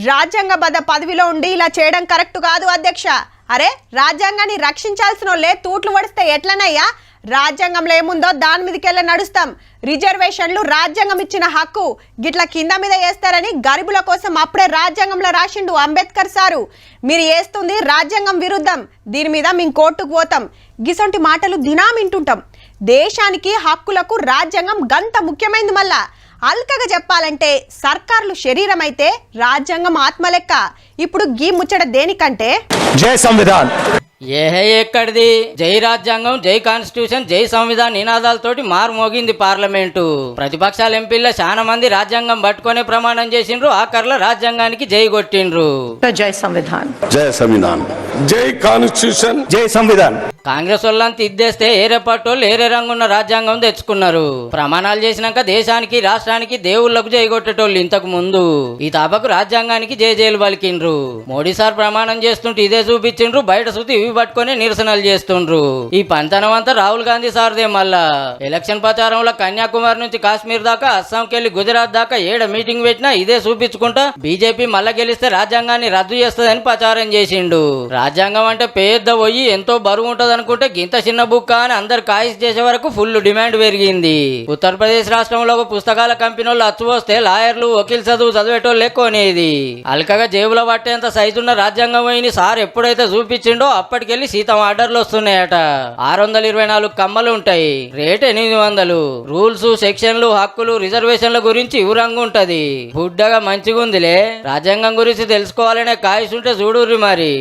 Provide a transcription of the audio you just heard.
రాజ్యాంగబద్ధ పదవిలో ఉండి ఇలా చేయడం కరెక్ట్ కాదు అధ్యక్ష. అరే రాజ్యాంగాన్ని రక్షించాల్సిన వాళ్ళే తూట్లు పడిస్తే ఎట్లనయ్యా? రాజ్యాంగంలో ఏముందో దాని మీదకెళ్ళి నడుస్తాం. రిజర్వేషన్లు రాజ్యాంగం ఇచ్చిన హక్కు, గిట్ల కింద మీద వేస్తారని గరీబుల కోసం అప్పుడే రాజ్యాంగంలో రాసిండు అంబేద్కర్ సారు. మీరు వేస్తుంది రాజ్యాంగం విరుద్ధం, దీని మీద మేము కోర్టుకు పోతాం. గిసొంటి మాటలు దినం వింటుంటాం. దేశానికి హక్కులకు రాజ్యాంగం గంత ముఖ్యమైనది. మళ్ళా అల్కగా చెప్పాలంటే సర్కార్లు శరీరం అయితే రాజ్యాంగం ఆత్మ లెక్క. ఇప్పుడు గీ ముచ్చట దేనికంటే జై సంవిధాన్ ఎక్కడిది జై రాజ్యాంగం, జై కాన్స్టిట్యూషన్, జై సంవిధాన్ నినాదాలతోటి మారుమోగింది పార్లమెంటు. ప్రతిపక్షాల ఎంపీల్లో చాలా మంది రాజ్యాంగం పట్టుకునే ప్రమాణం చేసిండ్రు. ఆఖర్లో రాజ్యాంగానికి జై కొట్టిండ్రు. జై సంవిధాన్, జై సంవిధాన్, జై కాన్స్టిట్యూషన్, జై సంవిధాన్. కాంగ్రెస్ వాళ్ళంతా ఇద్దేస్తే ఏరే పట్టోళ్ళు ఏరే రంగున్న రాజ్యాంగం తెచ్చుకున్నారు. ప్రమాణాలు చేసినాక దేశానికి రాష్ట్రానికి దేవుళ్లకు జై కొట్టేటోళ్ళు ఇంతకు ముందు. ఈ తాపకు రాజ్యాంగానికి జై జైలు పలికిండ్రు. మోడీ సార్ ప్రమాణం చేస్తుంటే ఇదే చూపించిండ్రు. బయట చూసి ఇవి పట్టుకొని నిరసనలు చేస్తుండ్రు. ఈ పంతనం అంతా రాహుల్ గాంధీ సార్దే. మళ్ళా ఎలక్షన్ ప్రచారంలో కన్యాకుమారి నుంచి కాశ్మీర్ దాకా, అస్సాంకి వెళ్ళి గుజరాత్ దాకా ఏడ మీటింగ్ పెట్టినా ఇదే చూపించుకుంటా బీజేపీ మళ్ళా గెలిస్తే రాజ్యాంగాన్ని రద్దు చేస్తుందని ప్రచారం చేసిండు. రాజ్యాంగం అంటే పెద్ద పోయి ఎంతో బరువు ఉంటది అనుకుంటే గింత చిన్న బుక్ అని అందరు కాయిస్ చేసే వరకు ఫుల్ డిమాండ్ పెరిగింది. ఉత్తరప్రదేశ్ రాష్ట్రంలో ఒక పుస్తకాల కంపెనీ వాళ్ళు అచ్చు వస్తే లాయర్లు వకీల్ చదివేటోళ్ళు ఎక్కువనేది. అల్కగా జేబులో పట్టేంత సైజున్న రాజ్యాంగం పోయి సార్ ఎప్పుడైతే చూపించిండో అప్పటికెళ్ళి సీతం ఆర్డర్లు వస్తున్నాయట. 624 కమ్మలు ఉంటాయి, రేట్ 800. రూల్స్, సెక్షన్లు, హక్కులు, రిజర్వేషన్ల గురించి వివరంగా ఉంటది. బుడ్డగా మంచిగుందిలే. రాజ్యాంగం గురించి తెలుసుకోవాలనే కాయిస్ ఉంటే చూడుర్రి మరి.